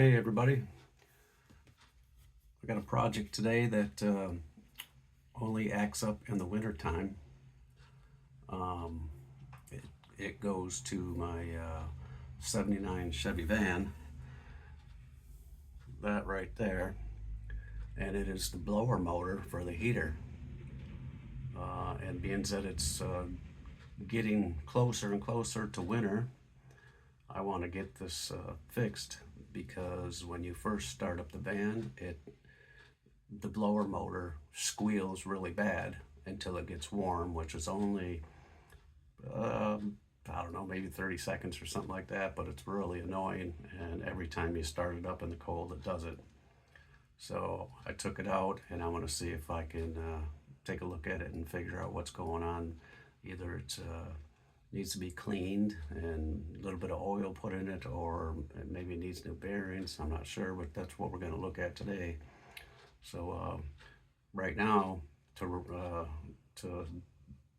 Hey everybody, I got a project today that only acts up in the winter time. Um, it goes to my 79 Chevy van, that right there, and it is the blower motor for the heater. And being that it's getting closer and closer to winter, I want to get this fixed because when you first start up the van, the blower motor squeals really bad until it gets warm, which is only, I don't know, maybe 30 seconds or something like that, but it's really annoying. And every time you start it up in the cold, it does it. So I took it out and I want to see if I can take a look at it and figure out what's going on. Either it needs to be cleaned and a little bit of oil put in it, or maybe it needs new bearings. I'm not sure, but that's what we're going to look at today. So right now, to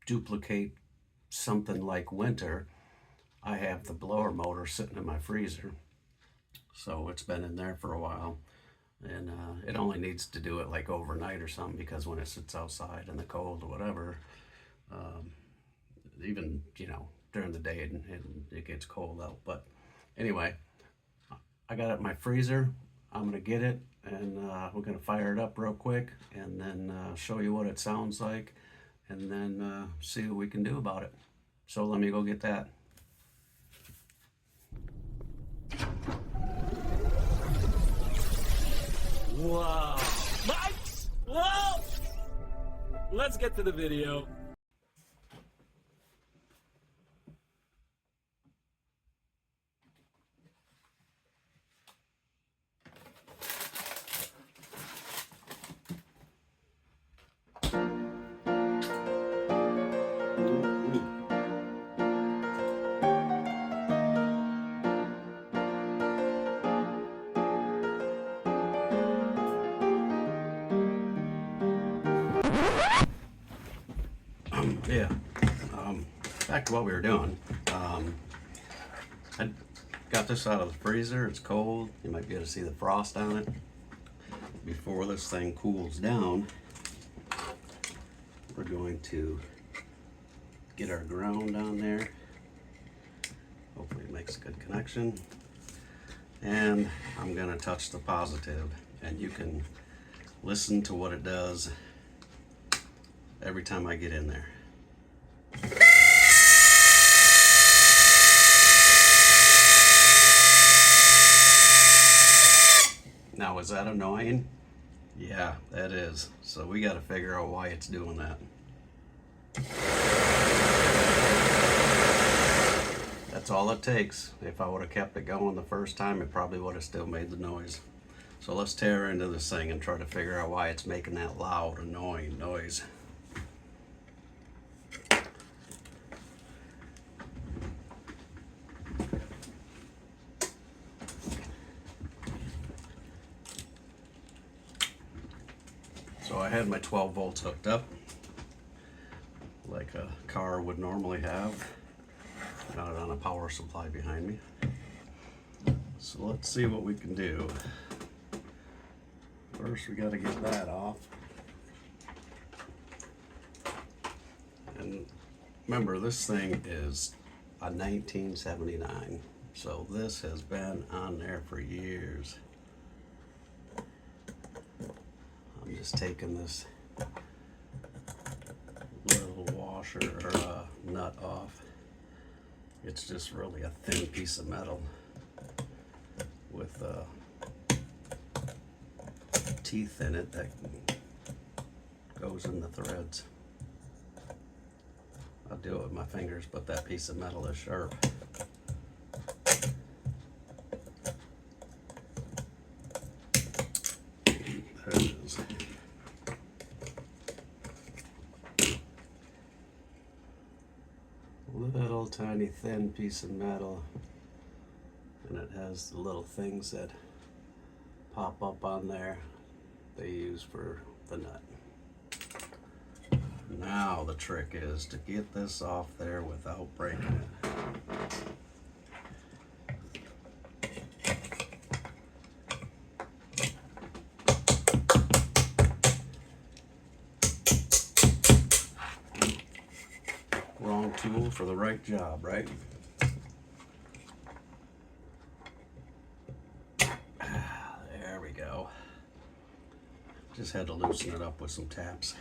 duplicate something like winter, I have the blower motor sitting in my freezer. So it's been in there for a while, and it only needs to do it like overnight or something, because when it sits outside in the cold or whatever, even during the day it gets cold out. But anyway, I got it in my freezer. I'm gonna get it and we're gonna fire it up real quick and then show you what it sounds like, and then see what we can do about it. So let me go get that. Wow. Mike's? Whoa! Let's get to the video. Yeah, back to what we were doing. I got this out of the freezer. It's cold. You might be able to see the frost on it. Before this thing cools down, we're going to get our ground on there. Hopefully it makes a good connection. And I'm gonna touch the positive, and you can listen to what it does every time I get in there. Now, is that annoying? Yeah, that is. So we got to figure out why it's doing that. That's all it takes. If I would have kept it going the first time, it probably would have still made the noise. So let's tear into this thing and try to figure out why it's making that loud, annoying noise. So I had my 12 volts hooked up like a car would normally have. Got it on a power supply behind me. So let's see what we can do. First we got to get that off. And remember, this thing is a 1979. So this has been on there for years. I'm just taking this little washer or nut off. It's just really a thin piece of metal with teeth in it that goes in the threads. I'll do it with my fingers, but that piece of metal is sharp. There it is. Little tiny thin piece of metal, and it has the little things that pop up on there they use for the nut. Now the trick is to get this off there without breaking it. for the right job, right? There we go. Just had to loosen it up with some taps.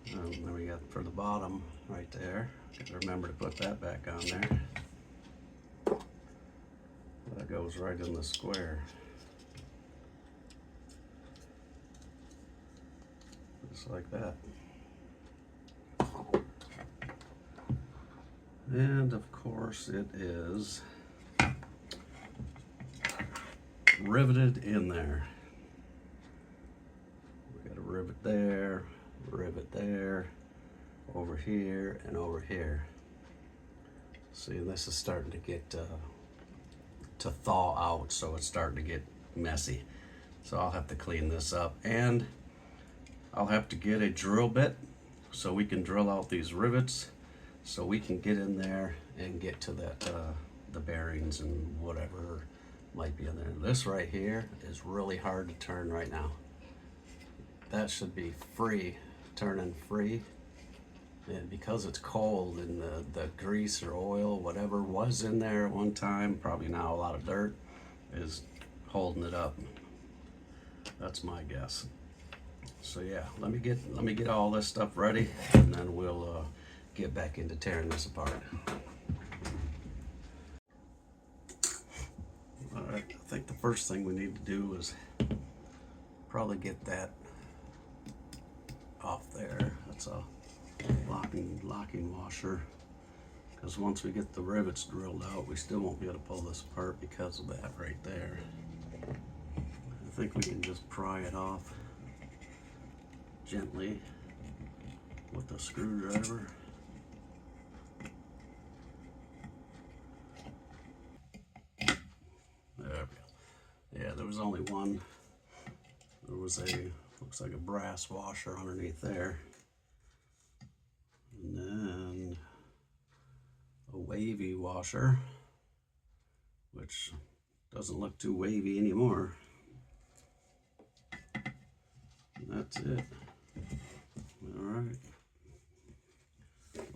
And then we got for the bottom right there. Gotta remember to put that back on there. That goes right in the square. Just like that. And of course it is riveted in there. We got a rivet there, over here, and over here. See, this is starting to get to thaw out, so it's starting to get messy. So I'll have to clean this up, and I'll have to get a drill bit so we can drill out these rivets, so we can get in there and get to that the bearings and whatever might be in there. This right here is really hard to turn right now. That should be free, turning free. And because it's cold and the grease or oil, whatever was in there at one time, probably now a lot of dirt, is holding it up. That's my guess. So yeah, let me get all this stuff ready, and then we'll get back into tearing this apart. All right, I think the first thing we need to do is probably get that off there. That's a locking washer, because once we get the rivets drilled out, we still won't be able to pull this apart because of that right there. I think we can just pry it off gently with a screwdriver. There we go. Yeah, there was only one. There was looks like a brass washer underneath there. And then a wavy washer, which doesn't look too wavy anymore. And that's it. All right.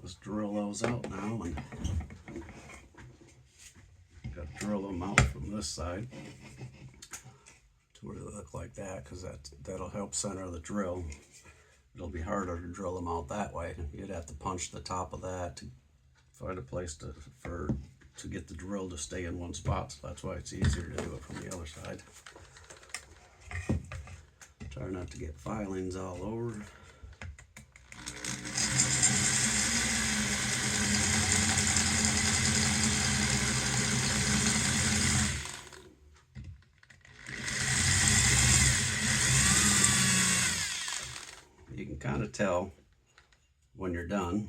Let's drill those out now, and got to drill them out from this side to where they look like that, because that'll help center the drill. It'll be harder to drill them out that way. You'd have to punch the top of that to find a place to get the drill to stay in one spot. So that's why it's easier to do it from the other side. Try not to get filings all over. You can kind of tell when you're done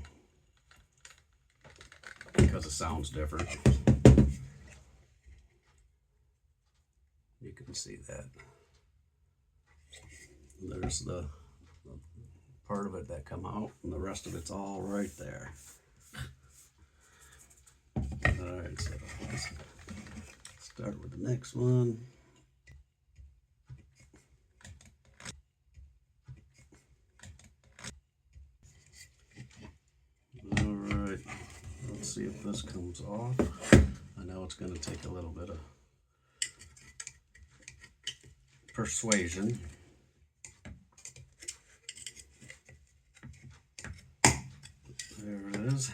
because it sounds different. You can see that. There's the part of it that come out, and the rest of it's all right there. All right, so let's start with the next one. All right, let's see if this comes off. I know it's going to take a little bit of persuasion. There it is.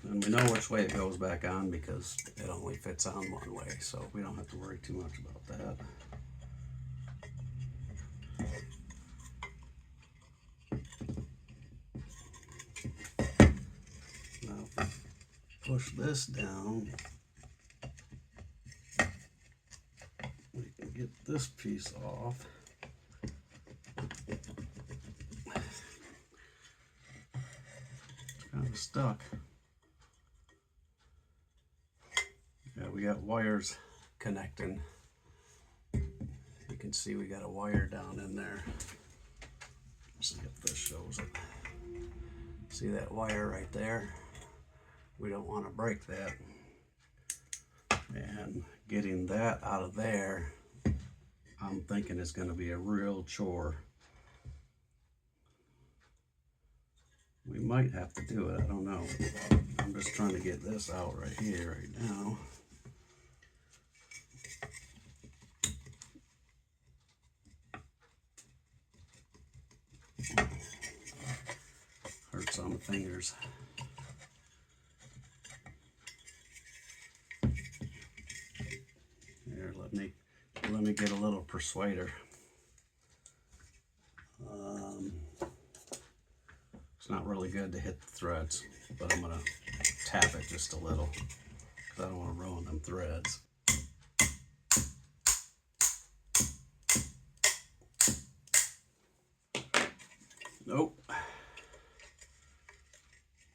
And we know which way it goes back on because it only fits on one way, so we don't have to worry too much about that. Now, push this down. We can get this piece off. It's kind of stuck. Yeah, we got wires connecting. You can see we got a wire down in there. Let's see if this shows it. See that wire right there? We don't want to break that. And getting that out of there, I'm thinking is going to be a real chore. We might have to do it, I don't know. I'm just trying to get this out right here, right now. Hurts on the fingers. Here, let me get a little persuader. It's not really good to hit the threads, but I'm gonna tap it just a little because I don't want to ruin them threads. Nope.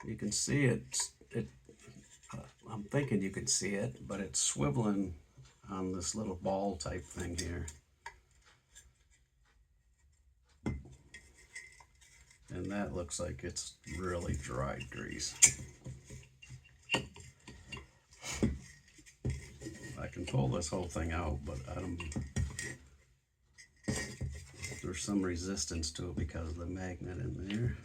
You can see it. I'm thinking you can see it, but it's swiveling on this little ball type thing here. And that looks like it's really dried grease. I can pull this whole thing out, but there's some resistance to it because of the magnet in there.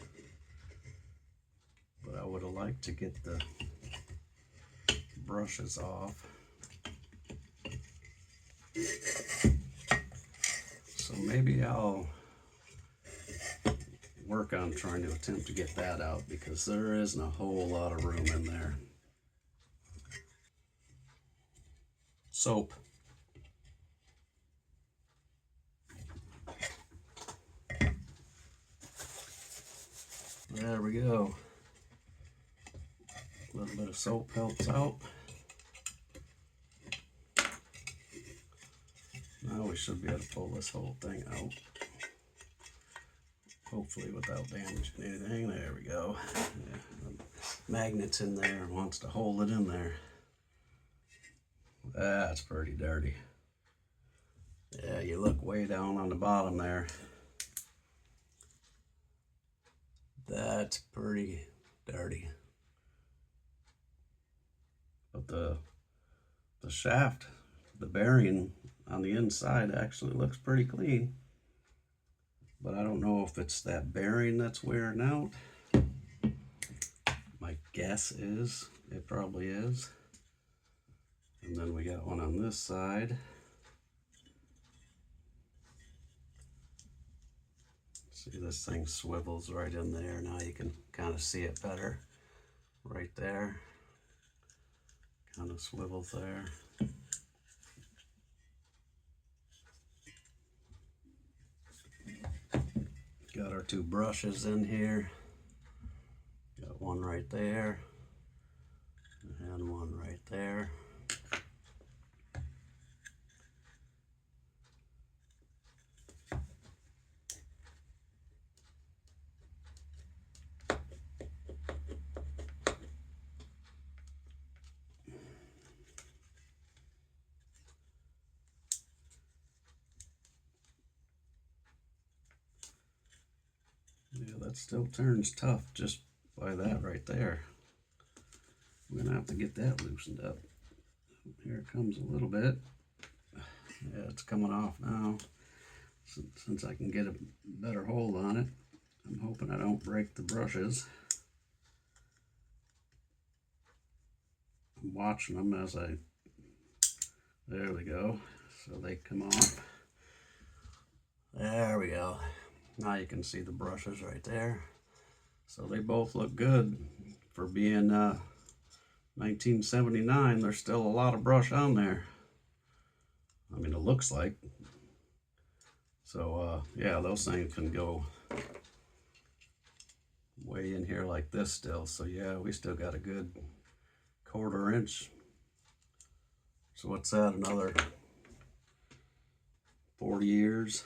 But I would have liked to get the brushes off. So maybe I'll work on trying to attempt to get that out because there isn't a whole lot of room in there. Soap. There we go. A little bit of soap helps out. Now we should be able to pull this whole thing out. Hopefully without damaging anything. There we go. Yeah, the magnet's in there and wants to hold it in there. That's pretty dirty. Yeah, you look way down on the bottom there. That's pretty dirty. But the shaft, the bearing on the inside actually looks pretty clean. But I don't know if it's that bearing that's wearing out. My guess is it probably is. And then we got one on this side. See, this thing swivels right in there. Now you can kind of see it better. Right there. Kind of swivels there. Got our two brushes in here. Got one right there and one right there. Yeah, that still turns tough just by that right there. We're gonna have to get that loosened up. Here it comes a little bit. Yeah, it's coming off now. Since I can get a better hold on it, I'm hoping I don't break the brushes. I'm watching them as there we go. So they come off. There we go. Now you can see the brushes right there. So they both look good for being 1979. There's still a lot of brush on there. I mean, it looks like. So yeah, those things can go way in here like this still. So yeah, we still got a good 1/4 inch. So what's that, another 40 years?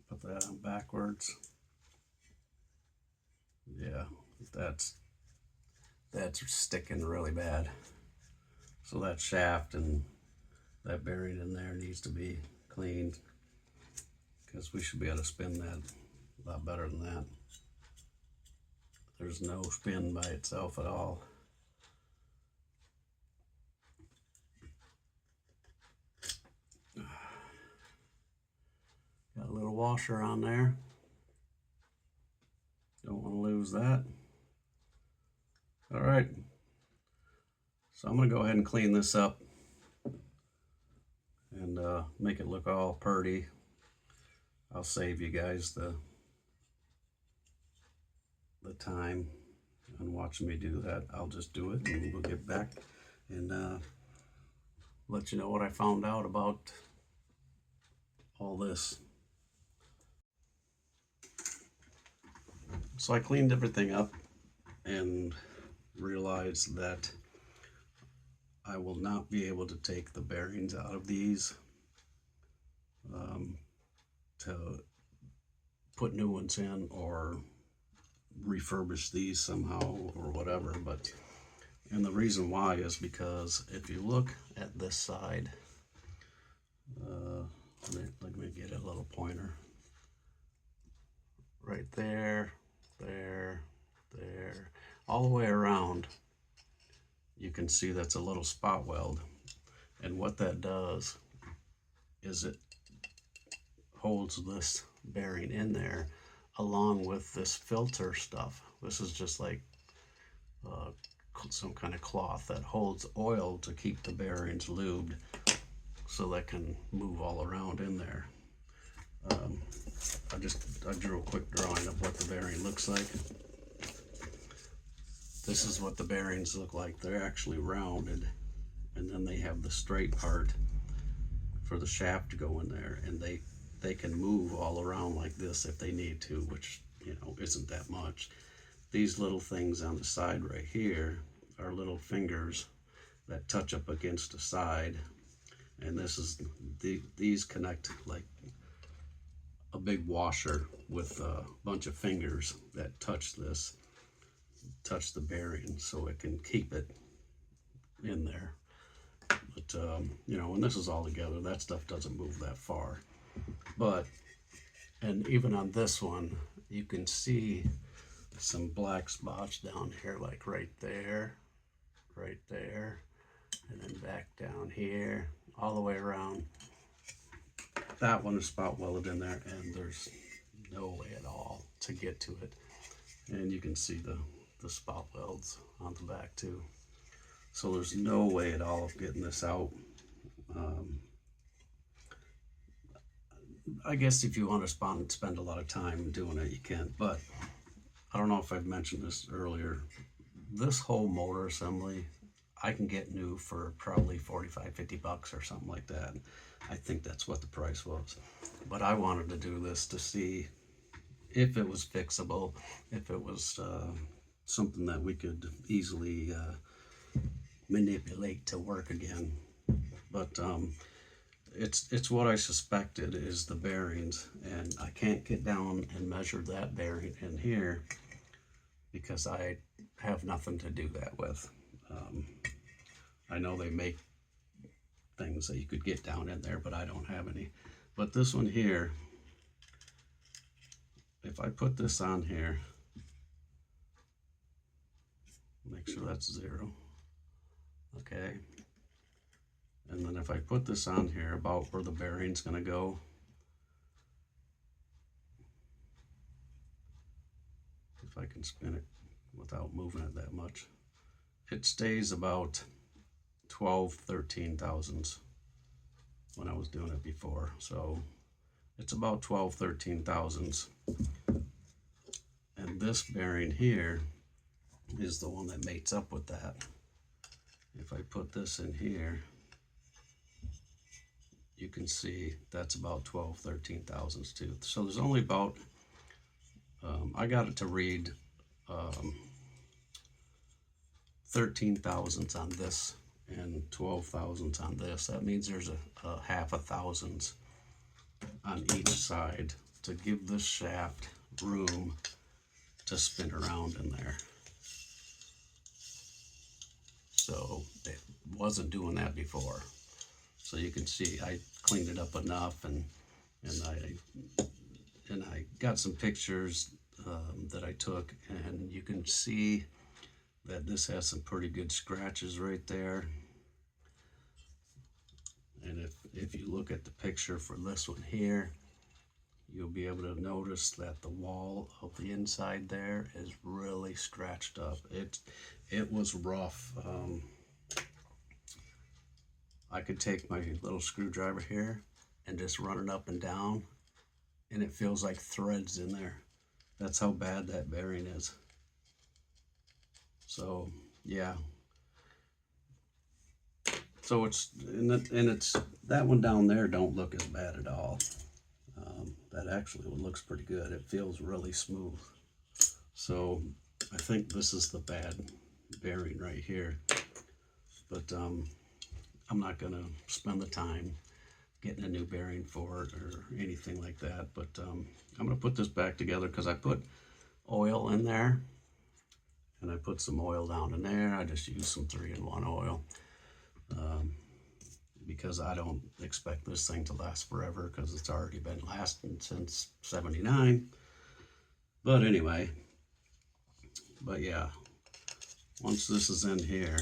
Put that on backwards. Yeah, that's sticking really bad. So that shaft and that bearing in there needs to be cleaned, because we should be able to spin that a lot better than that. There's no spin by itself at all. Got a little washer on there. Don't want to lose that. All right. So I'm going to go ahead and clean this up and make it look all purty. I'll save you guys the time on watching me do that. I'll just do it and we'll get back and let you know what I found out about all this. So I cleaned everything up and realized that I will not be able to take the bearings out of these to put new ones in or refurbish these somehow or whatever. And the reason why is because if you look at this side, let me get a little pointer right there, there, all the way around. You can see that's a little spot weld, and what that does is it holds this bearing in there along with this filter stuff. This is just like some kind of cloth that holds oil to keep the bearings lubed so that can move all around in there. I drew a quick drawing of what the bearing looks like. This is what the bearings look like. They're actually rounded, and then they have the straight part for the shaft to go in there, and they can move all around like this if they need to, which, you know, isn't that much. These little things on the side right here are little fingers that touch up against the side, and this is these connect like a big washer with a bunch of fingers that touch the bearing so it can keep it in there. But you know, when this is all together, that stuff doesn't move that far. And even on this one, you can see some black spots down here, like right there, and then back down here, all the way around. That one is spot welded in there, and there's no way at all to get to it. And you can see the spot welds on the back too. So there's no way at all of getting this out. I guess if you want to spend a lot of time doing it, you can, but I don't know if I've mentioned this earlier. This whole motor assembly, I can get new for probably 45, 50 bucks or something like that. I think that's what the price was. But I wanted to do this to see if it was fixable, if it was something that we could easily manipulate to work again. But it's what I suspected is the bearings, and I can't get down and measure that bearing in here because I have nothing to do that with. I know they make things that you could get down in there, but I don't have any. But this one here, if I put this on here, make sure that's 0, okay, and then if I put this on here about where the bearing's gonna go, if I can spin it without moving it that much, it stays about 12, 13 thousandths when I was doing it before. So it's about 12, 13 thousandths. And this bearing here is the one that mates up with that. If I put this in here, you can see that's about 12, 13 thousandths too. So there's only about, I got it to read 13 thousandths on this and 12 thousandths on this. That means there's a half a thousandths on each side to give this shaft room to spin around in there. so it wasn't doing that before. So you can see I cleaned it up enough, and I got some pictures that I took, and you can see that this has some pretty good scratches right there. And if you look at the picture for this one here, you'll be able to notice that the wall of the inside there is really scratched up. It was rough. I could take my little screwdriver here and just run it up and down, and it feels like threads in there. That's how bad that bearing is. So yeah. So it's it's that one down there don't look as bad at all. That actually looks pretty good. It feels really smooth. So I think this is the bad bearing right here. But I'm not gonna spend the time getting a new bearing for it or anything like that. But I'm gonna put this back together because I put oil in there, and I put some oil down in there. I just used some 3-in-1 oil. Because I don't expect this thing to last forever, because it's already been lasting since '79. But anyway, but yeah, once this is in here,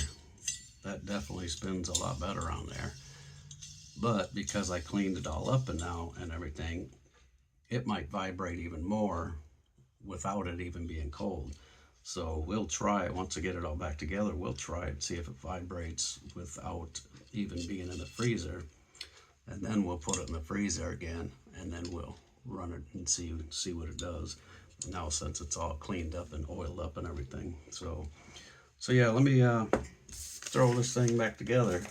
that definitely spins a lot better on there. But because I cleaned it all up and now and everything, it might vibrate even more without it even being cold. So we'll try it once I get it all back together. We'll try it, see if it vibrates without even being in the freezer, and then we'll put it in the freezer again, and then we'll run it and see what it does. Now since it's all cleaned up and oiled up and everything, so yeah, let me throw this thing back together.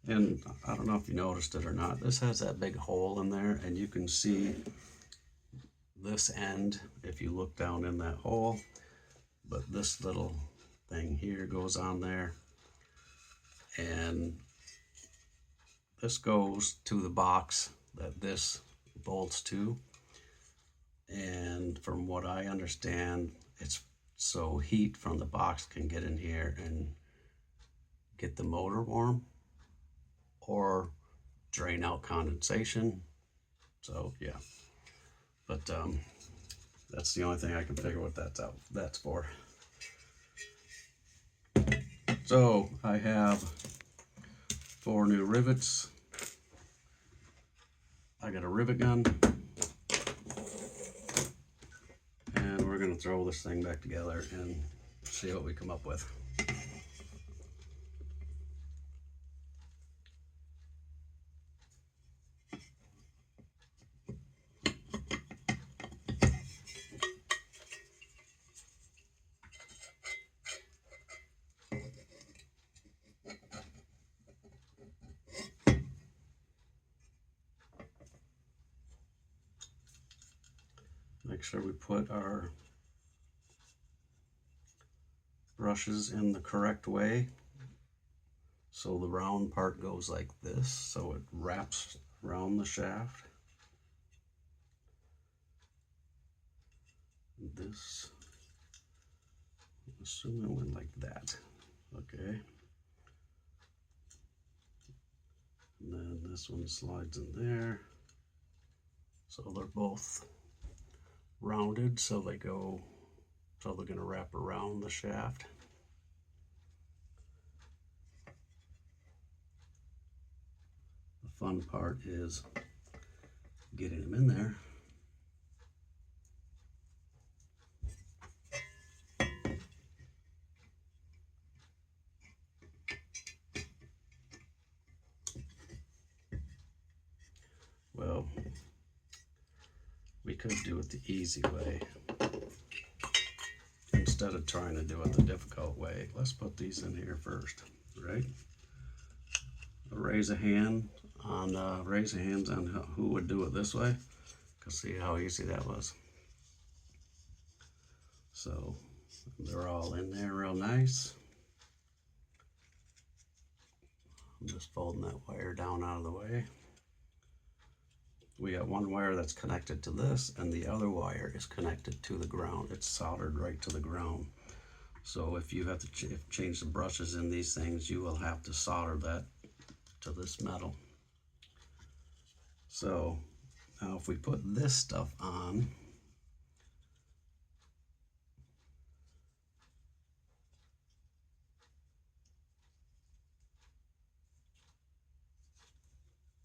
And I don't know if you noticed it or not, this has that big hole in there, and you can see this end if you look down in that hole, but this little thing here goes on there, and this goes to the box that this bolts to. And from what I understand, it's so heat from the box can get in here and get the motor warm or drain out condensation. So yeah, but that's the only thing I can figure what that's for. So I have 4 new rivets. I got a rivet gun, and we're gonna throw this thing back together and see what we come up with. Make sure we put our brushes in the correct way. So the round part goes like this, so it wraps around the shaft. This, I'm assuming it went like that. Okay. And then this one slides in there. So they're both rounded, so they're gonna wrap around the shaft. The fun part is getting them in there. Well, we could do it the easy way instead of trying to do it the difficult way. Let's put these in here first, right? Raise hands on who would do it this way, because see how easy that was. So they're all in there real nice. I'm just folding that wire down out of the way. We got one wire that's connected to this, and the other wire is connected to the ground. It's soldered right to the ground. So if you have to change the brushes in these things, you will have to solder that to this metal. So now if we put this stuff on,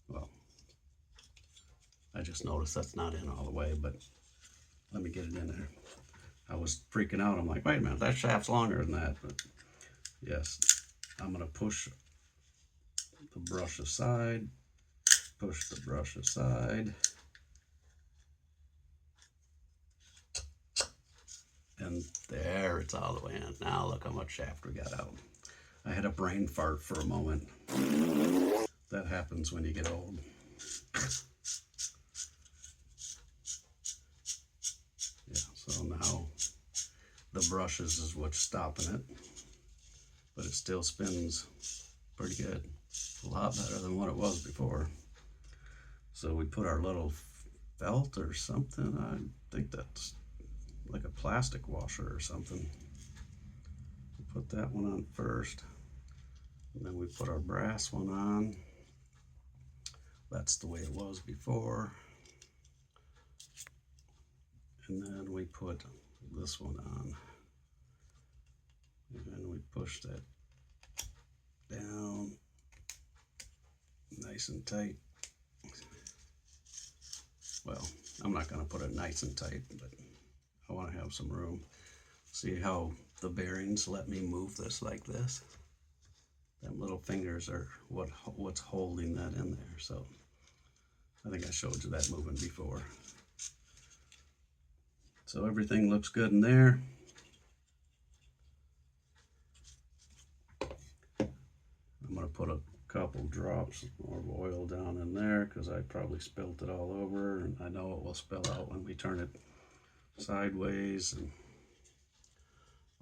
well, I just noticed that's not in all the way, but let me get it in there. I was freaking out. I'm like, wait a minute, that shaft's longer than that. But yes, I'm gonna push the brush aside, push the brush aside, and there, it's all the way in. Now look how much shaft we got out. I had a brain fart for a moment. That happens when you get old. Yeah, so now the brushes is what's stopping it, but it still spins pretty good. A lot better than what it was before. So we put our little felt or something. I think that's like a plastic washer or something. We put that one on first, and then we put our brass one on. That's the way it was before. And then we put this one on. And then we push that down nice and tight. Well, I'm not going to put it nice and tight, but I want to have some room. See how the bearings let me move this like this? Them little fingers are what's holding that in there. So I think I showed you that moving before. So everything looks good in there. I'm going to put a couple drops of oil down in there because I probably spilt it all over, and I know it will spill out when we turn it sideways and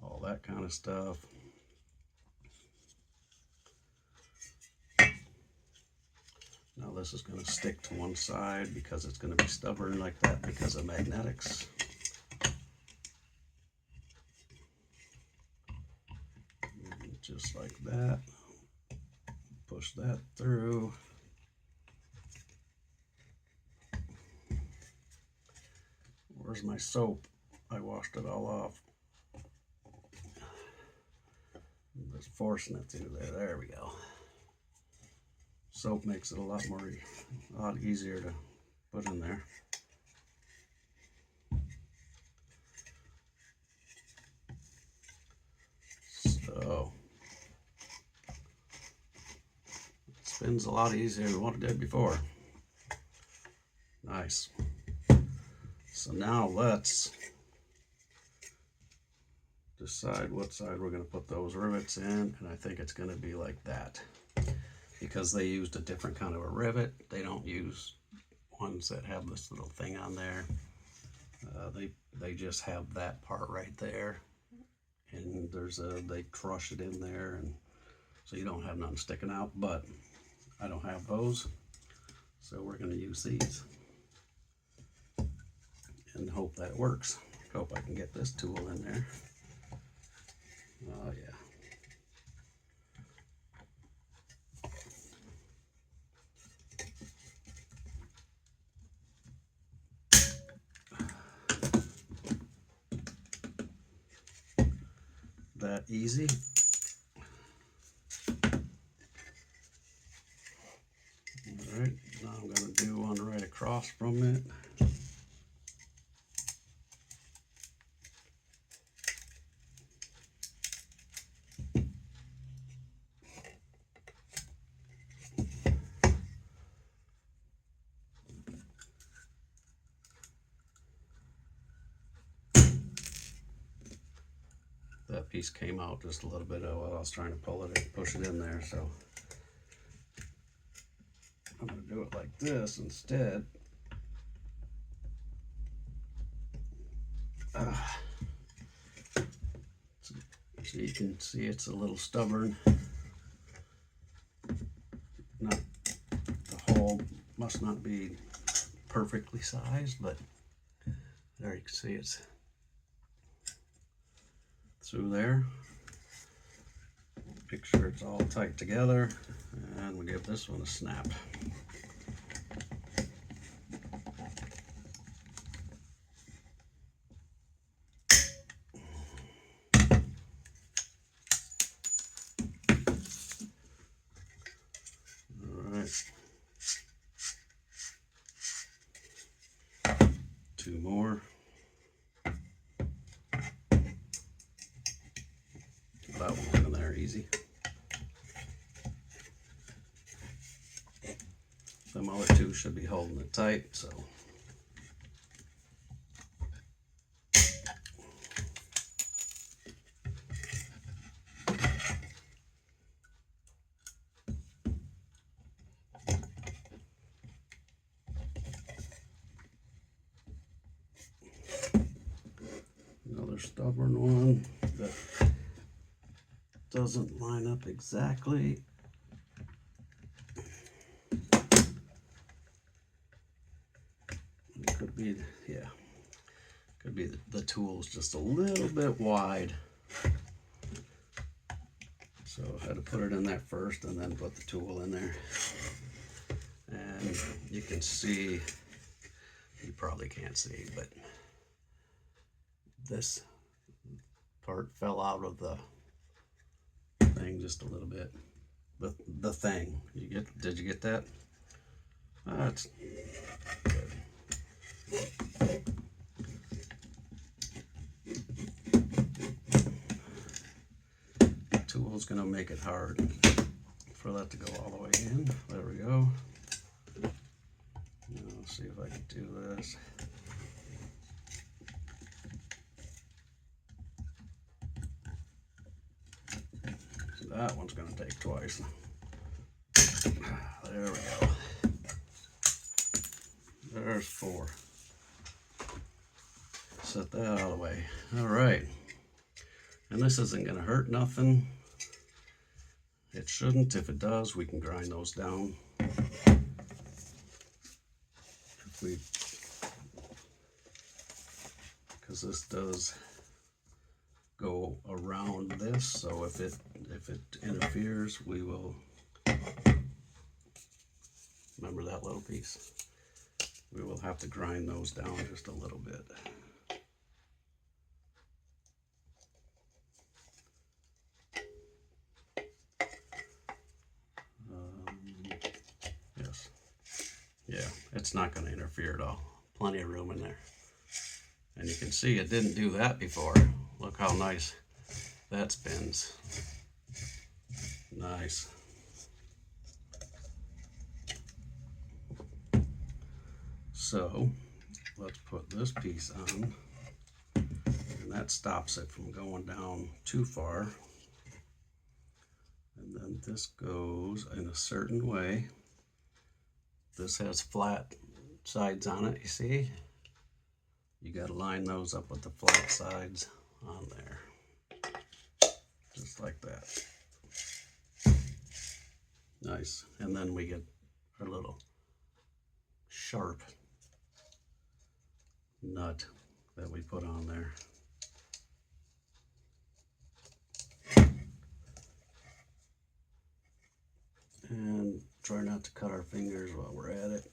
all that kind of stuff. Now this is going to stick to one side because it's going to be stubborn like that because of magnetics. And just like that. Push that through. Where's my soap? I washed it all off. Just forcing it through there. There we go. Soap makes it a lot easier to put in there. So it spins a lot easier than what it did before. Nice. So now let's decide what side we're going to put those rivets in, and I think it's going to be like that because they used a different kind of a rivet. They don't use ones that have this little thing on there. They just have that part right there, and they crush it in there, and so you don't have nothing sticking out. But I don't have those, so we're going to use these and hope that it works. Hope I can get this tool in there. Oh yeah. That easy. All right, now I'm going to do one right across from it. That piece came out just a little bit while I was trying to pull it and push it in there, so I'm going to do it like this instead. So you can see it's a little stubborn. Not the hole must not be perfectly sized, but there you can see it's through there. Make sure it's all tight together, and we'll give this one a snap. Two more. That one's in there easy. Them other two should be holding it tight, so. Another stubborn one that doesn't line up exactly. It could be, yeah, could be the tool's just a little bit wide. So I had to put it in there first and then put the tool in there. And you can see, you probably can't see, but this part fell out of the thing just a little bit. The thing, did you get that? That's good. The tool's gonna make it hard for that to go all the way in. There we go. Now, let's see if I can do this. That one's going to take twice. There we go. There's 4. Set that out of the way. All right. And this isn't going to hurt nothing. It shouldn't. If it does, we can grind those down. Because this does go around this, so if it interferes, we will, remember that little piece, we will have to grind those down just a little bit. Yes, yeah, it's not going to interfere at all. Plenty of room in there, and you can see it didn't do that before. Look how nice that spins. Nice. So let's put this piece on, and that stops it from going down too far. And then this goes in a certain way. This has flat sides on it, you see? You got to line those up with the flat sides on there, just like that. Nice. And then we get our little sharp nut that we put on there. And try not to cut our fingers while we're at it.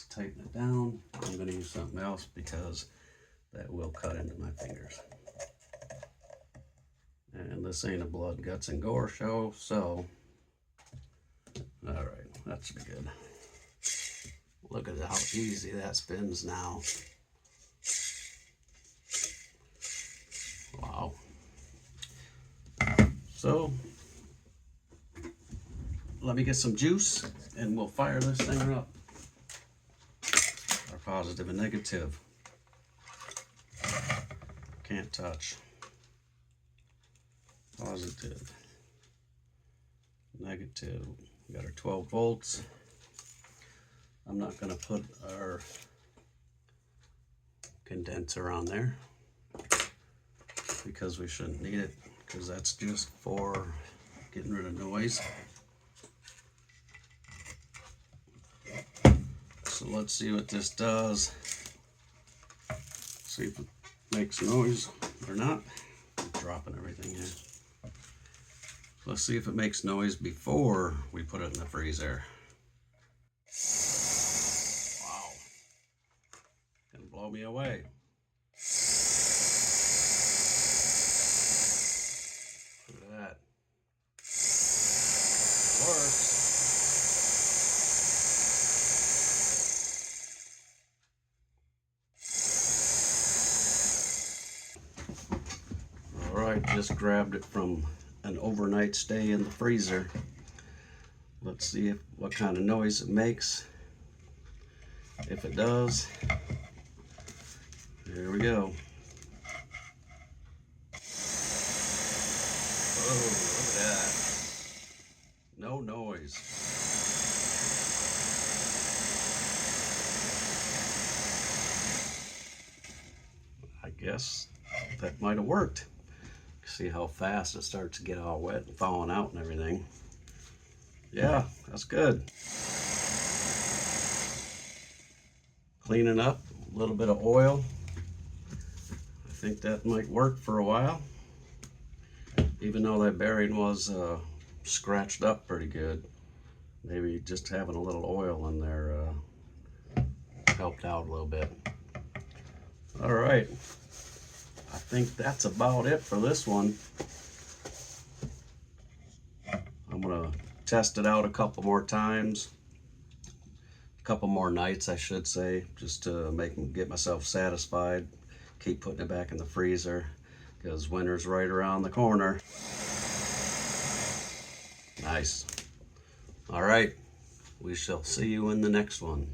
Tighten it down. I'm going to use something else because that will cut into my fingers. And this ain't a blood, guts, and gore show, so all right, that should be good. Look at how easy that spins now. Wow. So let me get some juice and we'll fire this thing up. Positive and negative. Can't touch. Positive. Negative. We got our 12 volts. I'm not going to put our condenser on there because we shouldn't need it, because that's just for getting rid of noise. So let's see what this does. See if it makes noise or not. I'm dropping everything here. Let's see if it makes noise before we put it in the freezer. Wow. Gonna blow me away. Look at that. Works. All right, just grabbed it from an overnight stay in the freezer. Let's see what kind of noise it makes. If it does, here we go. Oh, look at that. No noise. I guess that might have worked. See how fast it starts to get all wet and falling out and everything. Yeah, that's good. Cleaning up, a little bit of oil. I think that might work for a while. Even though that bearing was scratched up pretty good. Maybe just having a little oil in there helped out a little bit. All right. I think that's about it for this one. I'm gonna test it out a couple more times, a couple more nights, I should say, just to get myself satisfied. Keep putting it back in the freezer because winter's right around the corner. Nice. All right, we shall see you in the next one.